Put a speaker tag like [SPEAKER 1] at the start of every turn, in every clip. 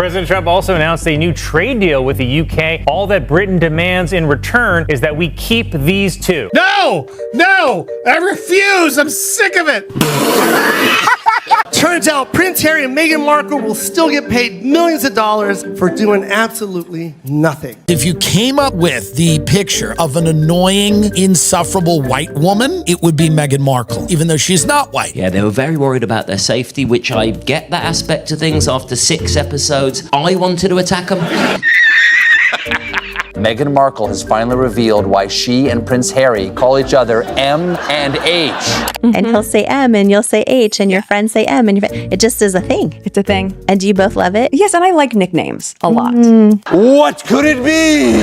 [SPEAKER 1] President Trump also announced a new trade deal with the UK. All that Britain demands in return is that we keep these two.
[SPEAKER 2] No! I refuse! I'm sick of it! Turns out Prince Harry and Meghan Markle will still get paid millions of dollars for doing absolutely nothing.
[SPEAKER 3] If you came up with the picture of an annoying, insufferable white woman, it would be Meghan Markle, even though she's not white.
[SPEAKER 4] Yeah, they were very worried about their safety, which I get that aspect of things. After 6 episodes, I wanted to attack them.
[SPEAKER 5] Meghan Markle has finally revealed why she and Prince Harry call each other M and H.
[SPEAKER 6] Mm-hmm. And he'll say M and you'll say H and your friends say M and it just is a thing.
[SPEAKER 7] It's a thing.
[SPEAKER 6] And do you both love it?
[SPEAKER 7] Yes, and I like nicknames a lot.
[SPEAKER 5] What could it be?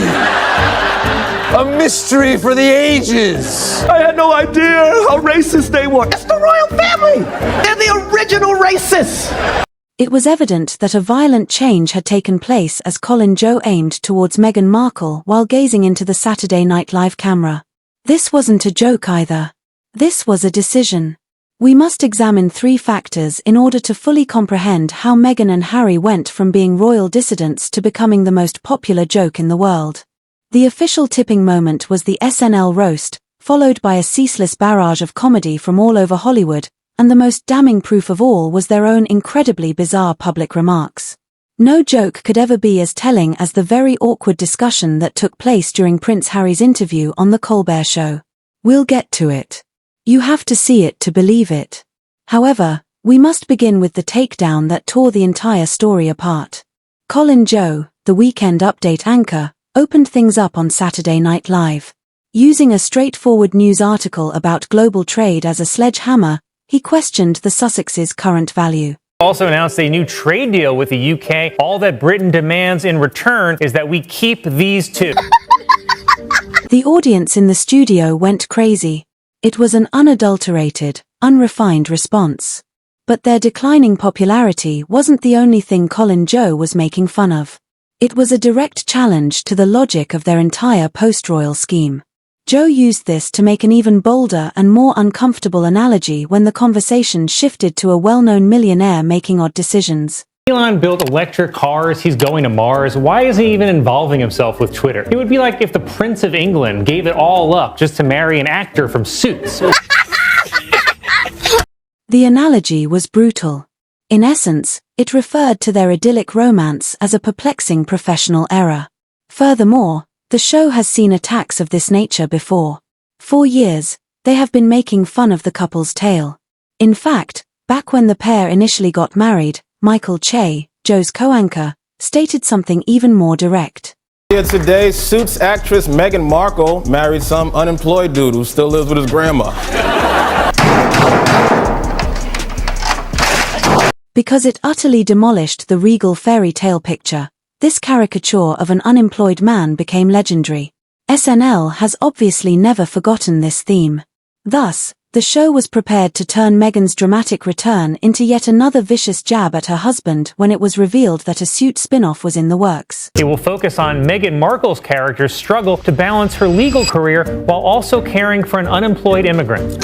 [SPEAKER 5] A mystery for the ages.
[SPEAKER 2] I had no idea how racist they were. It's the royal family. They're the original racists.
[SPEAKER 8] It was evident that a violent change had taken place as Colin Jost aimed towards Meghan Markle while gazing into the Saturday Night Live camera. This wasn't a joke either. This was a decision. We must examine 3 factors in order to fully comprehend how Meghan and Harry went from being royal dissidents to becoming the most popular joke in the world. The official tipping moment was the SNL roast, followed by a ceaseless barrage of comedy from all over Hollywood, and the most damning proof of all was their own incredibly bizarre public remarks. No joke could ever be as telling as the very awkward discussion that took place during Prince Harry's interview on The Colbert Show. We'll get to it. You have to see it to believe it. However, we must begin with the takedown that tore the entire story apart. Colin Jost, the Weekend Update anchor, opened things up on Saturday Night Live. Using a straightforward news article about global trade as a sledgehammer, he questioned the Sussex's current value.
[SPEAKER 1] Also announced a new trade deal with the UK. All that Britain demands in return is that we keep these two.
[SPEAKER 8] The audience in the studio went crazy. It was an unadulterated, unrefined response. But their declining popularity wasn't the only thing Colin Jost was making fun of. It was a direct challenge to the logic of their entire post-royal scheme. Joe used this to make an even bolder and more uncomfortable analogy when the conversation shifted to a well-known millionaire making odd decisions.
[SPEAKER 1] Elon built electric cars, he's going to Mars. Why is he even involving himself with Twitter? It would be like if the Prince of England gave it all up just to marry an actor from Suits.
[SPEAKER 8] The analogy was brutal. In essence, it referred to their idyllic romance as a perplexing professional error. Furthermore, the show has seen attacks of this nature before. For years, they have been making fun of the couple's tale. In fact, back when the pair initially got married, Michael Che, Joe's co-anchor, stated something even more direct.
[SPEAKER 9] Here today, Suits actress Meghan Markle married some unemployed dude who still lives with his grandma.
[SPEAKER 8] Because it utterly demolished the regal fairy tale picture, this caricature of an unemployed man became legendary. SNL has obviously never forgotten this theme. Thus, the show was prepared to turn Meghan's dramatic return into yet another vicious jab at her husband when it was revealed that a Suits spin-off was in the works.
[SPEAKER 1] It will focus on Meghan Markle's character's struggle to balance her legal career while also caring for an unemployed immigrant.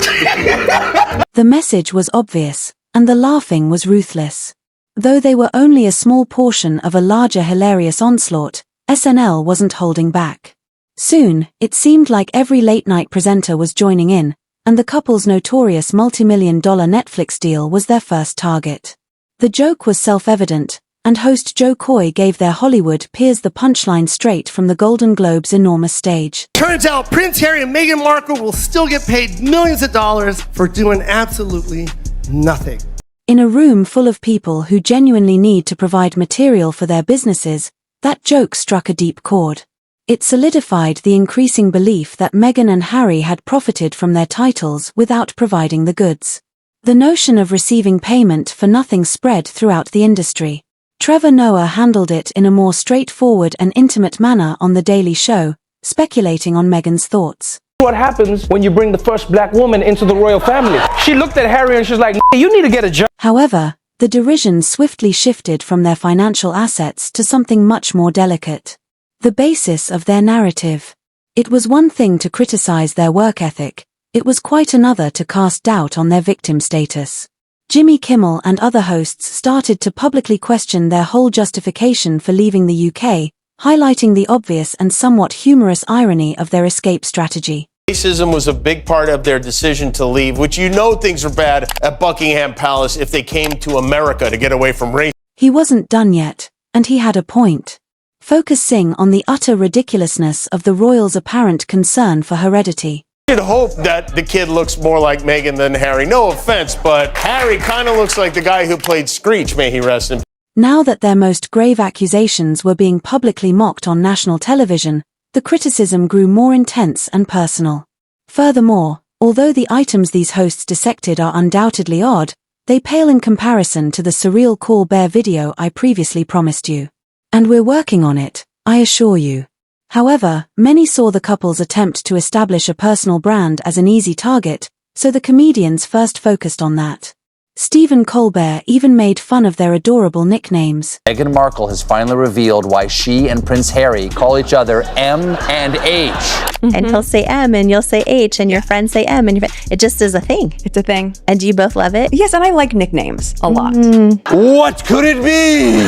[SPEAKER 8] The message was obvious, and the laughing was ruthless. Though they were only a small portion of a larger hilarious onslaught, SNL wasn't holding back. Soon, it seemed like every late-night presenter was joining in, and the couple's notorious multi-million-dollar Netflix deal was their first target. The joke was self-evident, and host Joe Coy gave their Hollywood peers the punchline straight from the Golden Globe's enormous stage.
[SPEAKER 2] Turns out Prince Harry and Meghan Markle will still get paid millions of dollars for doing absolutely nothing.
[SPEAKER 8] In a room full of people who genuinely need to provide material for their businesses, that joke struck a deep chord. It solidified the increasing belief that Meghan and Harry had profited from their titles without providing the goods. The notion of receiving payment for nothing spread throughout the industry. Trevor Noah handled it in a more straightforward and intimate manner on The Daily Show, speculating on Meghan's thoughts.
[SPEAKER 10] What happens when you bring the first black woman into the royal family? She looked at Harry and she's like, you need to get a job.
[SPEAKER 8] However, the derision swiftly shifted from their financial assets to something much more delicate. The basis of their narrative. It was one thing to criticize their work ethic, it was quite another to cast doubt on their victim status. Jimmy Kimmel and other hosts started to publicly question their whole justification for leaving the UK, highlighting the obvious and somewhat humorous irony of their escape strategy.
[SPEAKER 11] Racism was a big part of their decision to leave, which you know things are bad at Buckingham Palace if they came to America to get away from racism.
[SPEAKER 8] He wasn't done yet, and he had a point. Focusing on the utter ridiculousness of the royals' apparent concern for heredity.
[SPEAKER 11] I should hope that the kid looks more like Meghan than Harry. No offense, but Harry kind of looks like the guy who played Screech, may he rest in peace.
[SPEAKER 8] Now that their most grave accusations were being publicly mocked on national television, the criticism grew more intense and personal. Furthermore, although the items these hosts dissected are undoubtedly odd, they pale in comparison to the surreal Call Bear video I previously promised you. And we're working on it, I assure you. However, many saw the couple's attempt to establish a personal brand as an easy target, so the comedians first focused on that. Stephen Colbert even made fun of their adorable nicknames.
[SPEAKER 12] Meghan Markle has finally revealed why she and Prince Harry call each other M and H.
[SPEAKER 6] And he'll say M and you'll say H and your friends say M and it just is a thing.
[SPEAKER 7] It's a thing.
[SPEAKER 6] And do you both love it?
[SPEAKER 7] Yes, and I like nicknames a lot.
[SPEAKER 5] What could it be?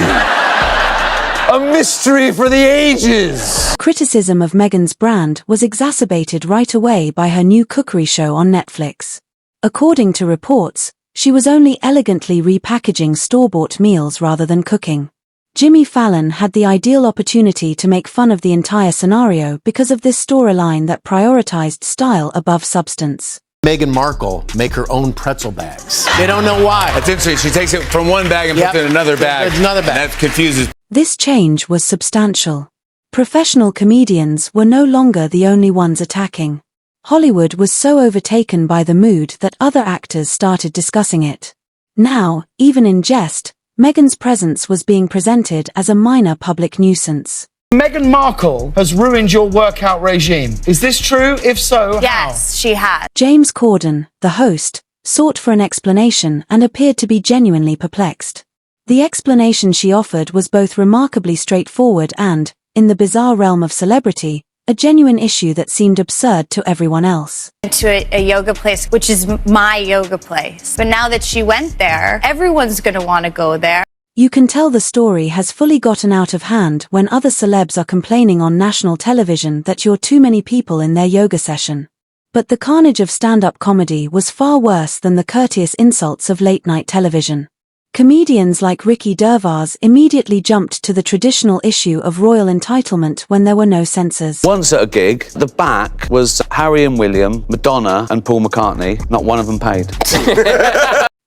[SPEAKER 5] A mystery for the ages.
[SPEAKER 8] Criticism of Meghan's brand was exacerbated right away by her new cookery show on Netflix. According to reports, she was only elegantly repackaging store-bought meals rather than cooking. Jimmy Fallon had the ideal opportunity to make fun of the entire scenario because of this storyline that prioritized style above substance.
[SPEAKER 13] Meghan Markle make her own pretzel bags.
[SPEAKER 5] They don't know why. That's interesting. She takes it from one bag and puts it in another bag.
[SPEAKER 13] Another bag.
[SPEAKER 5] That confuses.
[SPEAKER 8] This change was substantial. Professional comedians were no longer the only ones attacking. Hollywood was so overtaken by the mood that other actors started discussing it. Now, even in jest, Meghan's presence was being presented as a minor public nuisance.
[SPEAKER 10] Meghan Markle has ruined your workout regime. Is this true? If so,
[SPEAKER 14] yes, she has.
[SPEAKER 8] James Corden, the host, sought for an explanation and appeared to be genuinely perplexed. The explanation she offered was both remarkably straightforward and, in the bizarre realm of celebrity, a genuine issue that seemed absurd to everyone else.
[SPEAKER 14] To a yoga place, which is my yoga place. But now that she went there, everyone's going to want to go there.
[SPEAKER 8] You can tell the story has fully gotten out of hand when other celebs are complaining on national television that you're too many people in their yoga session. But the carnage of stand-up comedy was far worse than the courteous insults of late-night television. Comedians like Ricky Gervais immediately jumped to the traditional issue of royal entitlement when there were no censors.
[SPEAKER 12] Once at a gig, the back was Harry and William, Madonna and Paul McCartney. Not one of them paid.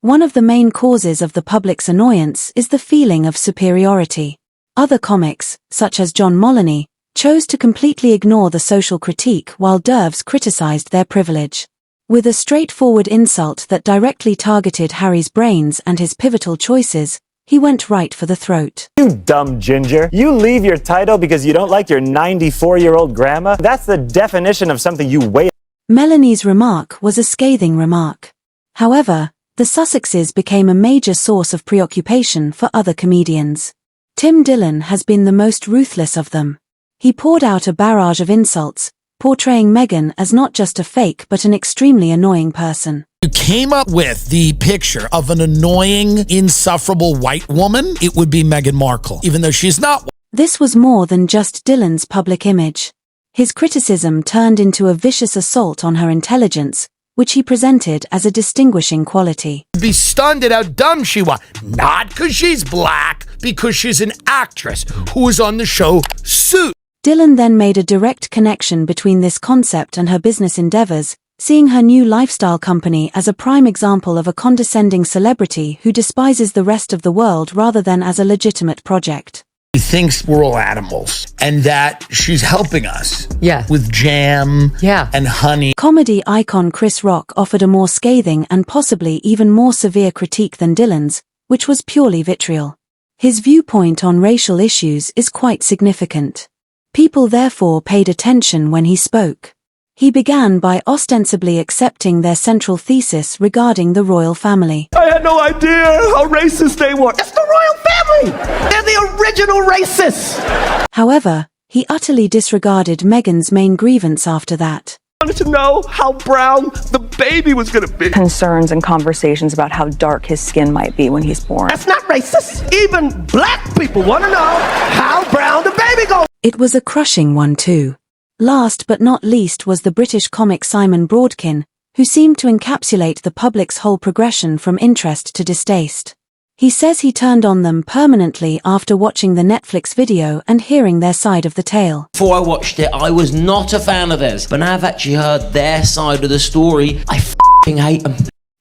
[SPEAKER 8] One of the main causes of the public's annoyance is the feeling of superiority. Other comics, such as John Mulaney, chose to completely ignore the social critique while Dervs criticized their privilege. With a straightforward insult that directly targeted Harry's brains and his pivotal choices, he went right for the throat.
[SPEAKER 15] You dumb ginger. You leave your title because you don't like your 94-year-old grandma? That's the definition of something you weigh.
[SPEAKER 8] Melanie's remark was a scathing remark. However, the Sussexes became a major source of preoccupation for other comedians. Tim Dillon has been the most ruthless of them. He poured out a barrage of insults, portraying Meghan as not just a fake but an extremely annoying person.
[SPEAKER 3] You came up with the picture of an annoying, insufferable white woman, it would be Meghan Markle, even though she's not.
[SPEAKER 8] This was more than just Dillon's public image. His criticism turned into a vicious assault on her intelligence, which he presented as a distinguishing quality.
[SPEAKER 3] You'd be stunned at how dumb she was. Not because she's black, because she's an actress who was on the show Suits.
[SPEAKER 8] Dillon then made a direct connection between this concept and her business endeavors, seeing her new lifestyle company as a prime example of a condescending celebrity who despises the rest of the world rather than as a legitimate project.
[SPEAKER 3] He thinks we're all animals and that she's helping us with jam and honey.
[SPEAKER 8] Comedy icon Chris Rock offered a more scathing and possibly even more severe critique than Dillon's, which was purely vitriol. His viewpoint on racial issues is quite significant. People therefore paid attention when he spoke. He began by ostensibly accepting their central thesis regarding the royal family.
[SPEAKER 10] I had no idea how racist they were. It's the royal family! They're the original racists!
[SPEAKER 8] However, he utterly disregarded Meghan's main grievance after that.
[SPEAKER 10] wanted to know how brown the baby was gonna be.
[SPEAKER 7] Concerns and conversations about how dark his skin might be when he's born.
[SPEAKER 2] That's not racist. Even black people want to know how brown the baby goes.
[SPEAKER 8] It was a crushing one too. Last but not least was the British comic Simon Broadkin, who seemed to encapsulate the public's whole progression from interest to distaste. He says he turned on them permanently after watching the Netflix video and hearing their side of the tale.
[SPEAKER 4] Before I watched it, I was not a fan of theirs, but now I've actually heard their side of the story, I f***ing hate them.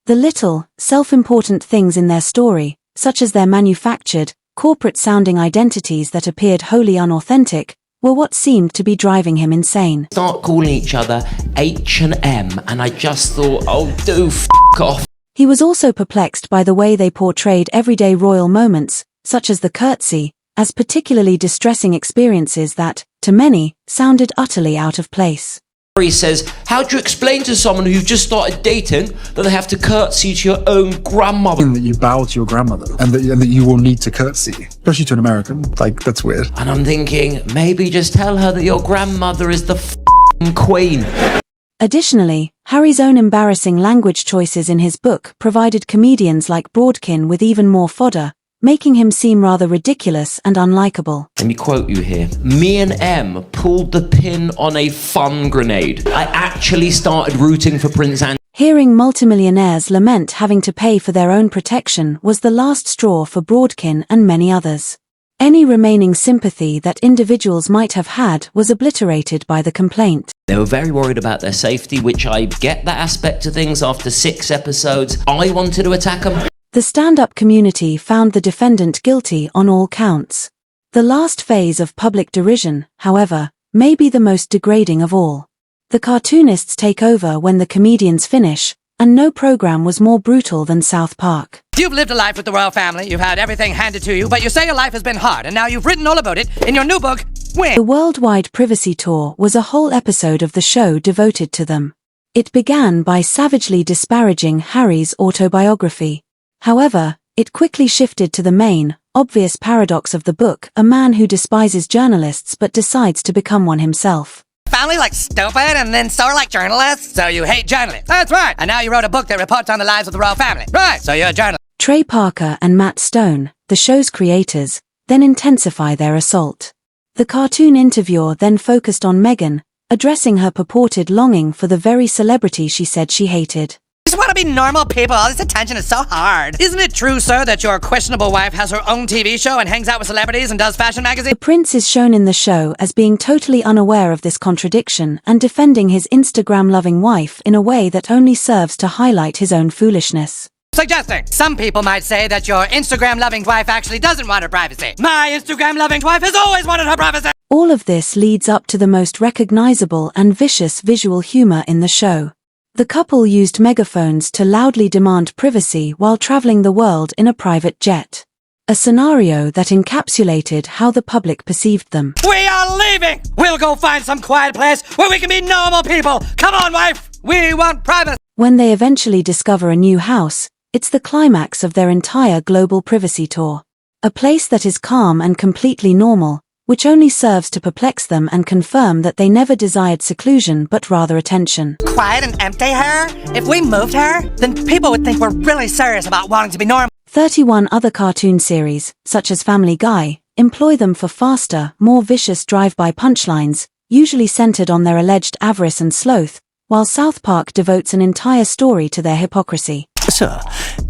[SPEAKER 8] The little, self-important things in their story, such as their manufactured, corporate-sounding identities that appeared wholly unauthentic, were what seemed to be driving him insane.
[SPEAKER 4] Start calling each other H&M, and I just thought, oh, do f*** off.
[SPEAKER 8] He was also perplexed by the way they portrayed everyday royal moments, such as the curtsy, as particularly distressing experiences that, to many, sounded utterly out of place.
[SPEAKER 4] He says, how do you explain to someone who just started dating that they have to curtsy to your own grandmother?
[SPEAKER 16] That you bow to your grandmother and that you will need to curtsy, especially to an American. Like, that's weird.
[SPEAKER 4] And I'm thinking, maybe just tell her that your grandmother is the f***ing queen.
[SPEAKER 8] Additionally, Harry's own embarrassing language choices in his book provided comedians like Broadkin with even more fodder, making him seem rather ridiculous and unlikable.
[SPEAKER 4] Let me quote you here. Me and M pulled the pin on a fun grenade. I actually started rooting for Prince Andrew.
[SPEAKER 8] Hearing multimillionaires lament having to pay for their own protection was the last straw for Broadkin and many others. Any remaining sympathy that individuals might have had was obliterated by the complaint.
[SPEAKER 4] They were very worried about their safety, which I get that aspect of things after 6 episodes. I wanted to attack them.
[SPEAKER 8] The stand-up community found the defendant guilty on all counts. The last phase of public derision, however, may be the most degrading of all. The cartoonists take over when the comedians finish, and no program was more brutal than South Park.
[SPEAKER 17] You've lived a life with the royal family, you've had everything handed to you, but you say your life has been hard, and now you've written all about it in your new book, Win.
[SPEAKER 8] The worldwide privacy tour was a whole episode of the show devoted to them. It began by savagely disparaging Harry's autobiography. However, it quickly shifted to the main, obvious paradox of the book, a man who despises journalists but decides to become one himself.
[SPEAKER 17] Family like stupid, and then so like journalists, so you hate journalists. That's right. And now you wrote a book that reports on the lives of the royal family. Right, so you're a journalist.
[SPEAKER 8] Trey Parker and Matt Stone, the show's creators, then intensify their assault. The cartoon interviewer then focused on Meghan, addressing her purported longing for the very celebrity she said she hated.
[SPEAKER 17] You just want to be normal people. All this attention is so hard. Isn't it true, sir, that your questionable wife has her own TV show and hangs out with celebrities and does fashion magazines?
[SPEAKER 8] The prince is shown in the show as being totally unaware of this contradiction and defending his Instagram-loving wife in a way that only serves to highlight his own foolishness.
[SPEAKER 17] Suggesting some people might say that your Instagram-loving wife actually doesn't want her privacy. My Instagram-loving wife has always wanted her privacy.
[SPEAKER 8] All of this leads up to the most recognizable and vicious visual humor in the show. The couple used megaphones to loudly demand privacy while traveling the world in a private jet. A scenario that encapsulated how the public perceived them.
[SPEAKER 17] We are leaving! We'll go find some quiet place where we can be normal people! Come on, wife! We want privacy!
[SPEAKER 8] When they eventually discover a new house, it's the climax of their entire global privacy tour. A place that is calm and completely normal, which only serves to perplex them and confirm that they never desired seclusion but rather attention.
[SPEAKER 17] Quiet and empty her? If we moved her, then people would think we're really serious about wanting to be normal.
[SPEAKER 8] 31 other cartoon series, such as Family Guy, employ them for faster, more vicious drive-by punchlines, usually centered on their alleged avarice and sloth, while South Park devotes an entire story to their hypocrisy.
[SPEAKER 18] Sir,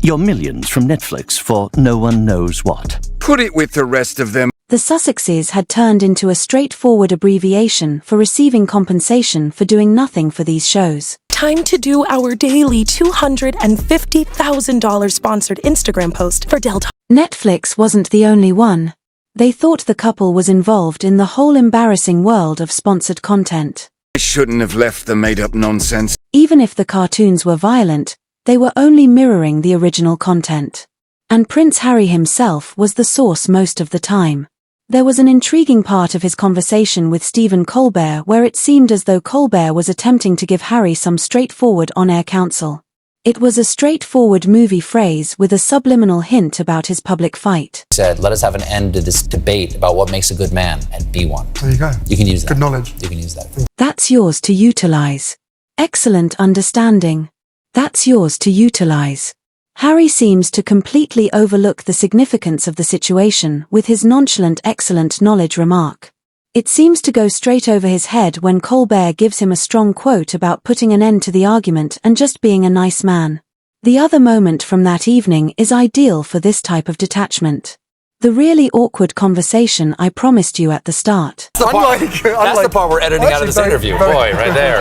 [SPEAKER 18] your millions from Netflix for no one knows what.
[SPEAKER 19] Put it with the rest of them.
[SPEAKER 8] The Sussexes had turned into a straightforward abbreviation for receiving compensation for doing nothing for these shows.
[SPEAKER 20] Time to do our daily $250,000 sponsored Instagram post for Delta.
[SPEAKER 8] Netflix wasn't the only one. They thought the couple was involved in the whole embarrassing world of sponsored content.
[SPEAKER 19] I shouldn't have left the made-up nonsense.
[SPEAKER 8] Even if the cartoons were violent, they were only mirroring the original content. And Prince Harry himself was the source most of the time. There was an intriguing part of his conversation with Stephen Colbert where it seemed as though Colbert was attempting to give Harry some straightforward on-air counsel. It was a straightforward movie phrase with a subliminal hint about his public fight.
[SPEAKER 21] He said, let us have an end to this debate about what makes a good man and be one.
[SPEAKER 16] There you go.
[SPEAKER 21] You can use that.
[SPEAKER 16] Good knowledge.
[SPEAKER 21] You can use that.
[SPEAKER 8] That's yours to utilize. Excellent understanding. That's yours to utilize. Harry seems to completely overlook the significance of the situation with his nonchalant excellent knowledge remark. It seems to go straight over his head when Colbert gives him a strong quote about putting an end to the argument and just being a nice man. The other moment from that evening is ideal for this type of detachment. The really awkward conversation I promised you at the start.
[SPEAKER 13] That's the part we're editing out of this interview. Boy, right there.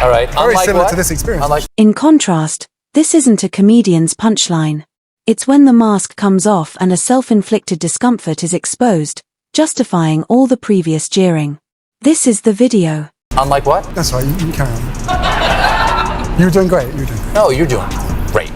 [SPEAKER 13] All right.
[SPEAKER 16] Very similar to this experience.
[SPEAKER 8] In contrast, this isn't a comedian's punchline. It's when the mask comes off and a self-inflicted discomfort is exposed, justifying all the previous jeering. This is the video.
[SPEAKER 13] Unlike what?
[SPEAKER 16] That's right, you carry on. You were doing great,
[SPEAKER 13] No, you're doing great.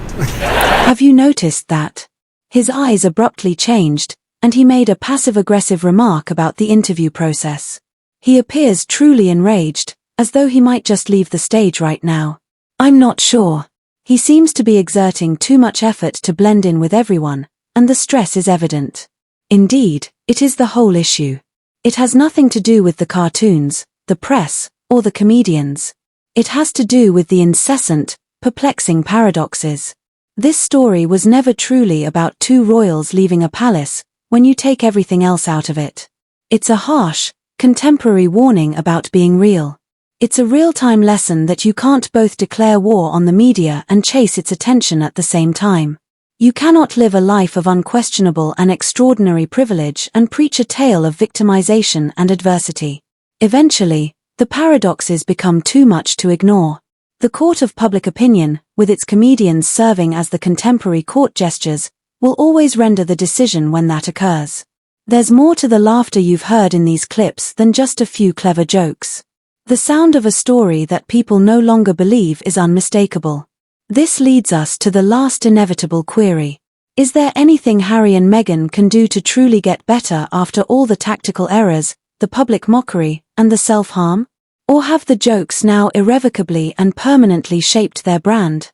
[SPEAKER 8] Have you noticed that? His eyes abruptly changed, and he made a passive-aggressive remark about the interview process. He appears truly enraged, as though he might just leave the stage right now. I'm not sure. He seems to be exerting too much effort to blend in with everyone, and the stress is evident. Indeed, it is the whole issue. It has nothing to do with the cartoons, the press, or the comedians. It has to do with the incessant, perplexing paradoxes. This story was never truly about two royals leaving a palace, when you take everything else out of it. It's a harsh, contemporary warning about being real. It's a real-time lesson that you can't both declare war on the media and chase its attention at the same time. You cannot live a life of unquestionable and extraordinary privilege and preach a tale of victimization and adversity. Eventually, the paradoxes become too much to ignore. The court of public opinion, with its comedians serving as the contemporary court gestures, will always render the decision when that occurs. There's more to the laughter you've heard in these clips than just a few clever jokes. The sound of a story that people no longer believe is unmistakable. This leads us to the last inevitable query. Is there anything Harry and Meghan can do to truly get better after all the tactical errors, the public mockery, and the self-harm? Or have the jokes now irrevocably and permanently shaped their brand?